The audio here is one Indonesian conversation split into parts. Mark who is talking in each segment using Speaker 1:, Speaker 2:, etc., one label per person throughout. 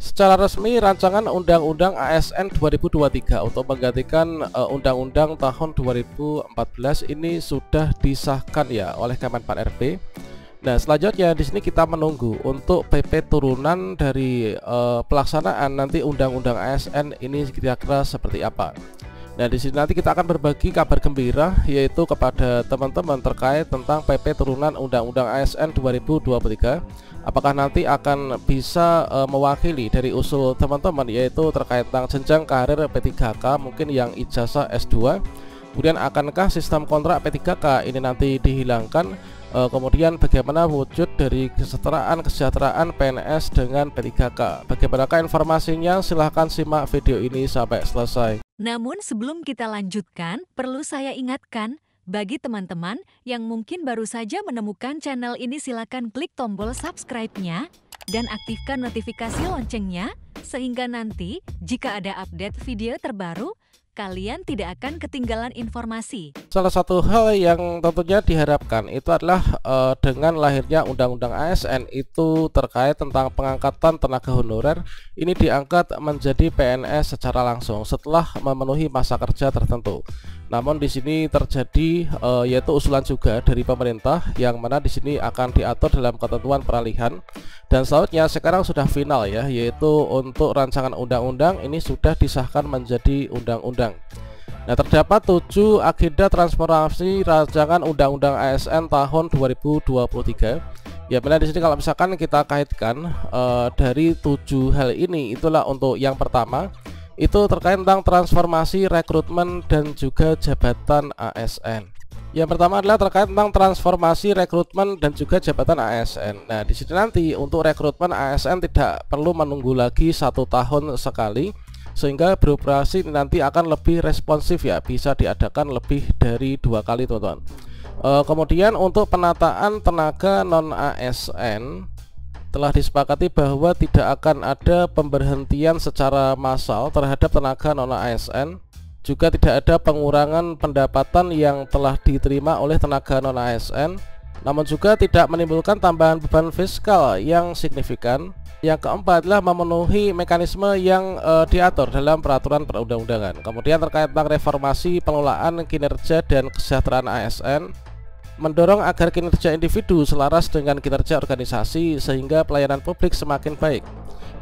Speaker 1: Secara resmi, rancangan Undang-Undang ASN 2023 untuk menggantikan Undang-Undang tahun 2014 ini sudah disahkan ya oleh Kemenpan RB. Nah, selanjutnya di sini kita menunggu untuk PP turunan dari pelaksanaan nanti Undang-Undang ASN ini kira-kira seperti apa. Nah, di sini nanti kita akan berbagi kabar gembira yaitu kepada teman-teman terkait tentang PP turunan Undang-Undang ASN 2023. Apakah nanti akan bisa mewakili dari usul teman-teman yaitu terkait tentang jenjang karir P3K mungkin yang ijazah S2. Kemudian akankah sistem kontrak P3K ini nanti dihilangkan? Kemudian bagaimana wujud dari kesejahteraan PNS dengan P3K? Bagaimanakah informasinya? Silahkan simak video ini sampai selesai.
Speaker 2: Namun sebelum kita lanjutkan, perlu saya ingatkan, bagi teman-teman yang mungkin baru saja menemukan channel ini, silakan klik tombol subscribe-nya dan aktifkan notifikasi loncengnya, sehingga nanti jika ada update video terbaru, kalian tidak akan ketinggalan informasi.
Speaker 1: Salah satu hal yang tentunya diharapkan itu adalah dengan lahirnya Undang-Undang ASN itu terkait tentang pengangkatan tenaga honorer ini diangkat menjadi PNS secara langsung setelah memenuhi masa kerja tertentu. Namun di sini terjadi yaitu usulan juga dari pemerintah yang mana di sini akan diatur dalam ketentuan peralihan, dan selanjutnya sekarang sudah final ya, yaitu untuk rancangan undang-undang ini sudah disahkan menjadi undang-undang. Nah, terdapat 7 agenda transformasi rancangan Undang-Undang ASN tahun 2023. Ya, benar di sini kalau misalkan kita kaitkan dari 7 hal ini, itulah untuk yang pertama itu terkait tentang transformasi rekrutmen dan juga jabatan ASN. Yang pertama adalah terkait tentang transformasi rekrutmen dan juga jabatan ASN. Nah, di sini nanti untuk rekrutmen ASN tidak perlu menunggu lagi 1 tahun sekali, sehingga beroperasi nanti akan lebih responsif ya, bisa diadakan lebih dari 2 kali teman-teman. Kemudian untuk penataan tenaga non ASN telah disepakati bahwa tidak akan ada pemberhentian secara massal terhadap tenaga non ASN, juga tidak ada pengurangan pendapatan yang telah diterima oleh tenaga non ASN, namun juga tidak menimbulkan tambahan beban fiskal yang signifikan. Yang keempat adalah memenuhi mekanisme yang diatur dalam peraturan perundang-undangan. Kemudian terkait tentang reformasi pengelolaan kinerja dan kesejahteraan ASN, mendorong agar kinerja individu selaras dengan kinerja organisasi sehingga pelayanan publik semakin baik.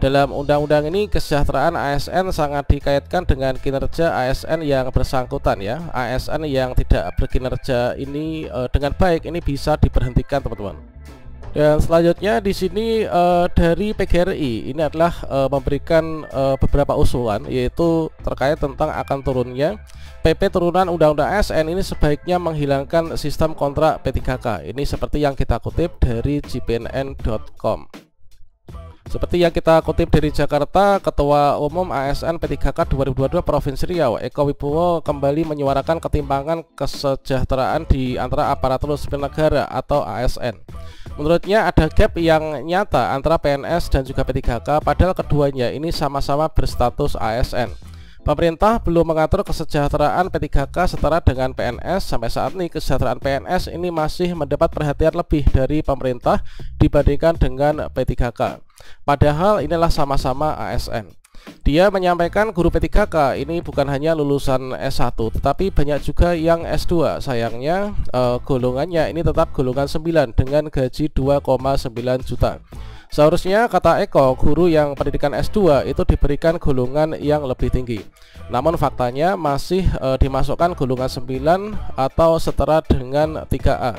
Speaker 1: Dalam undang-undang ini kesejahteraan ASN sangat dikaitkan dengan kinerja ASN yang bersangkutan ya. ASN yang tidak berkinerja ini dengan baik ini bisa diberhentikan teman-teman. Dan selanjutnya di sini dari PGRI ini adalah memberikan beberapa usulan, yaitu terkait tentang akan turunnya PP turunan Undang-Undang ASN ini sebaiknya menghilangkan sistem kontrak P3K. Ini seperti yang kita kutip dari jpnn.com. Seperti yang kita kutip dari Jakarta, Ketua Umum ASN P3K 2022 Provinsi Riau, Eko Wibowo, kembali menyuarakan ketimpangan kesejahteraan di antara aparatur sipil negara atau ASN. Menurutnya ada gap yang nyata antara PNS dan juga P3K, padahal keduanya ini sama-sama berstatus ASN. Pemerintah belum mengatur kesejahteraan P3K setara dengan PNS. Sampai saat ini kesejahteraan PNS ini masih mendapat perhatian lebih dari pemerintah dibandingkan dengan P3K. Padahal inilah sama-sama ASN. Dia menyampaikan guru P3K ini bukan hanya lulusan S1 tetapi banyak juga yang S2. Sayangnya golongannya ini tetap golongan 9 dengan gaji 2,9 juta. Seharusnya, kata Eko, guru yang pendidikan S2 itu diberikan golongan yang lebih tinggi. Namun faktanya masih dimasukkan golongan 9 atau setara dengan 3A.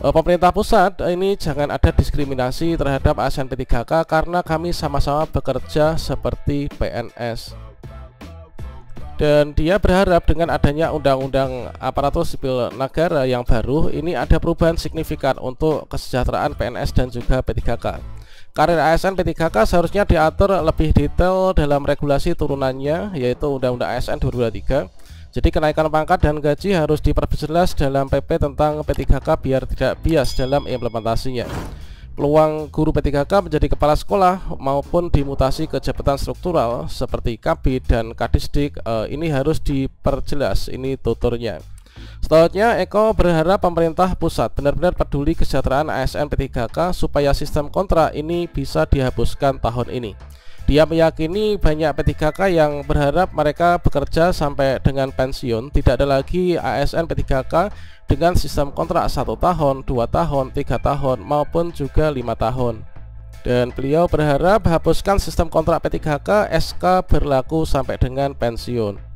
Speaker 1: Pemerintah pusat ini jangan ada diskriminasi terhadap ASN P3K karena kami sama-sama bekerja seperti PNS. Dan dia berharap dengan adanya Undang-Undang Aparatur Sipil Negara yang baru ini ada perubahan signifikan untuk kesejahteraan PNS dan juga P3K. Karir ASN P3K seharusnya diatur lebih detail dalam regulasi turunannya, yaitu Undang-Undang ASN 2023. Jadi kenaikan pangkat dan gaji harus diperjelas dalam PP tentang P3K biar tidak bias dalam implementasinya. Peluang guru P3K menjadi kepala sekolah maupun dimutasi ke jabatan struktural seperti Kabid dan Kadisdik ini harus diperjelas, ini tuturnya. Selanjutnya, Eko berharap pemerintah pusat benar-benar peduli kesejahteraan ASN P3K supaya sistem kontrak ini bisa dihapuskan tahun ini. Dia meyakini banyak P3K yang berharap mereka bekerja sampai dengan pensiun. Tidak ada lagi ASN P3K dengan sistem kontrak 1 tahun, 2 tahun, 3 tahun maupun juga 5 tahun. Dan beliau berharap hapuskan sistem kontrak P3K, SK berlaku sampai dengan pensiun.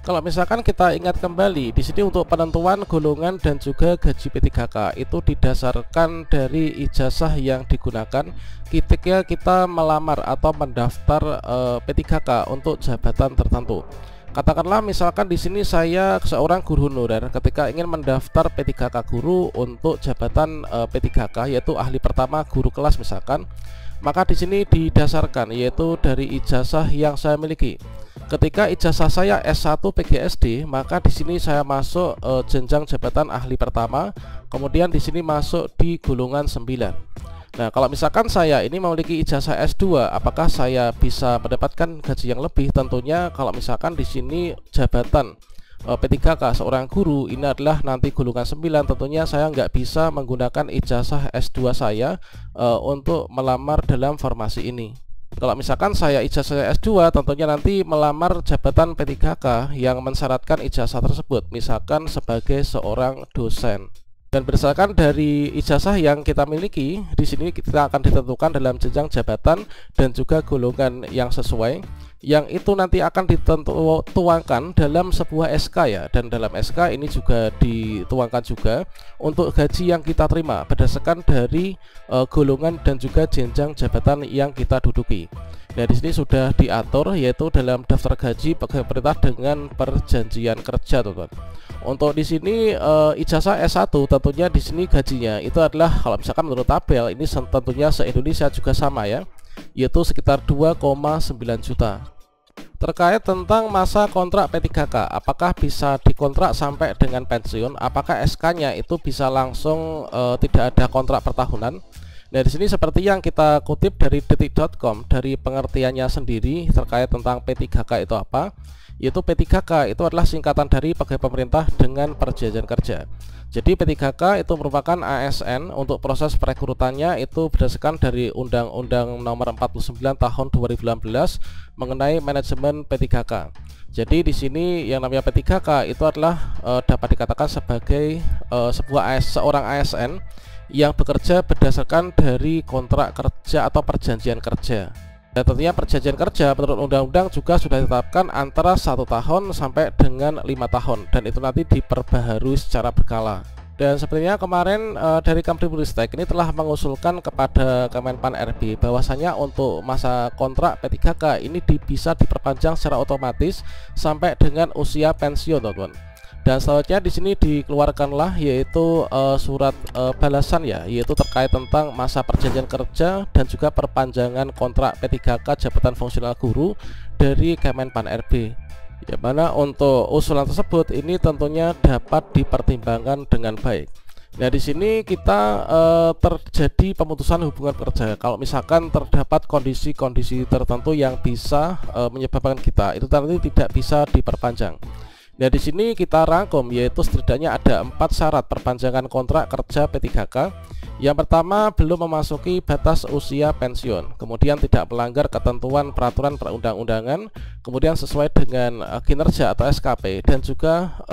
Speaker 1: Kalau misalkan kita ingat kembali di sini untuk penentuan golongan dan juga gaji P3K itu didasarkan dari ijazah yang digunakan ketika kita melamar atau mendaftar P3K untuk jabatan tertentu. Katakanlah misalkan di sini saya seorang guru honorer, ketika ingin mendaftar P3K guru untuk jabatan P3K yaitu ahli pertama guru kelas misalkan, maka di sini didasarkan yaitu dari ijazah yang saya miliki. Ketika ijazah saya S1 PGSD, maka di sini saya masuk jenjang jabatan ahli pertama, kemudian di sini masuk di golongan 9. Nah, kalau misalkan saya ini memiliki ijazah S2, apakah saya bisa mendapatkan gaji yang lebih? Tentunya kalau misalkan di sini jabatan P3K seorang guru ini adalah nanti golongan 9, tentunya saya nggak bisa menggunakan ijazah S2 saya untuk melamar dalam formasi ini. Kalau misalkan saya ijazah S2, tentunya nanti melamar jabatan P3K yang mensyaratkan ijazah tersebut, misalkan sebagai seorang dosen. Dan berdasarkan dari ijazah yang kita miliki, di sini kita akan ditentukan dalam jenjang jabatan dan juga golongan yang sesuai, yang itu nanti akan dituangkan dalam sebuah SK ya. Dan dalam SK ini juga dituangkan juga untuk gaji yang kita terima berdasarkan dari golongan dan juga jenjang jabatan yang kita duduki. Nah, di sini sudah diatur yaitu dalam daftar gaji pegawai pemerintah dengan perjanjian kerja, teman-teman. Untuk di sini ijazah S1 tentunya di sini gajinya itu adalah kalau misalkan menurut tabel ini tentunya se-Indonesia juga sama ya, yaitu sekitar 2,9 juta. Terkait tentang masa kontrak P3K, apakah bisa dikontrak sampai dengan pensiun? Apakah SK-nya itu bisa langsung tidak ada kontrak pertahunan? Nah, di sini seperti yang kita kutip dari detik.com, dari pengertiannya sendiri terkait tentang P3K itu apa? Yaitu P3K itu adalah singkatan dari pegawai pemerintah dengan perjanjian kerja. Jadi P3K itu merupakan ASN. Untuk proses perekrutannya itu berdasarkan dari Undang-Undang Nomor 49 Tahun 2018 mengenai manajemen P3K. Jadi di sini yang namanya P3K itu adalah dapat dikatakan sebagai seorang ASN yang bekerja berdasarkan dari kontrak kerja atau perjanjian kerja. Dan tentunya perjanjian kerja menurut undang-undang juga sudah ditetapkan antara 1 tahun sampai dengan 5 tahun, dan itu nanti diperbaharui secara berkala. Dan sebenarnya kemarin dari Kemdikbudristek ini telah mengusulkan kepada Kemenpan RB bahwasanya untuk masa kontrak P3K ini bisa diperpanjang secara otomatis sampai dengan usia pensiun, teman-teman. Dan selanjutnya di sini dikeluarkanlah yaitu surat balasan ya, yaitu terkait tentang masa perjanjian kerja dan juga perpanjangan kontrak P3K jabatan fungsional guru dari Kemenpan RB. Ya, mana untuk usulan tersebut ini tentunya dapat dipertimbangkan dengan baik. Nah, di sini kita terjadi pemutusan hubungan kerja. Kalau misalkan terdapat kondisi-kondisi tertentu yang bisa menyebabkan kita itu nanti tidak bisa diperpanjang. Nah, di sini kita rangkum yaitu setidaknya ada 4 syarat perpanjangan kontrak kerja P3K. Yang pertama, belum memasuki batas usia pensiun, kemudian tidak melanggar ketentuan peraturan perundang-undangan, kemudian sesuai dengan kinerja atau SKP, dan juga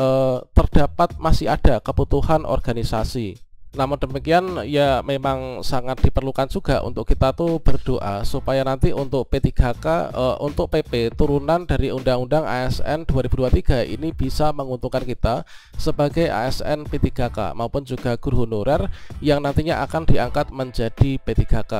Speaker 1: terdapat masih ada kebutuhan organisasi. Namun demikian ya memang sangat diperlukan juga untuk kita tuh berdoa supaya nanti untuk P3K untuk PP turunan dari Undang-Undang ASN 2023 ini bisa menguntungkan kita sebagai ASN P3K maupun juga guru honorer yang nantinya akan diangkat menjadi P3K.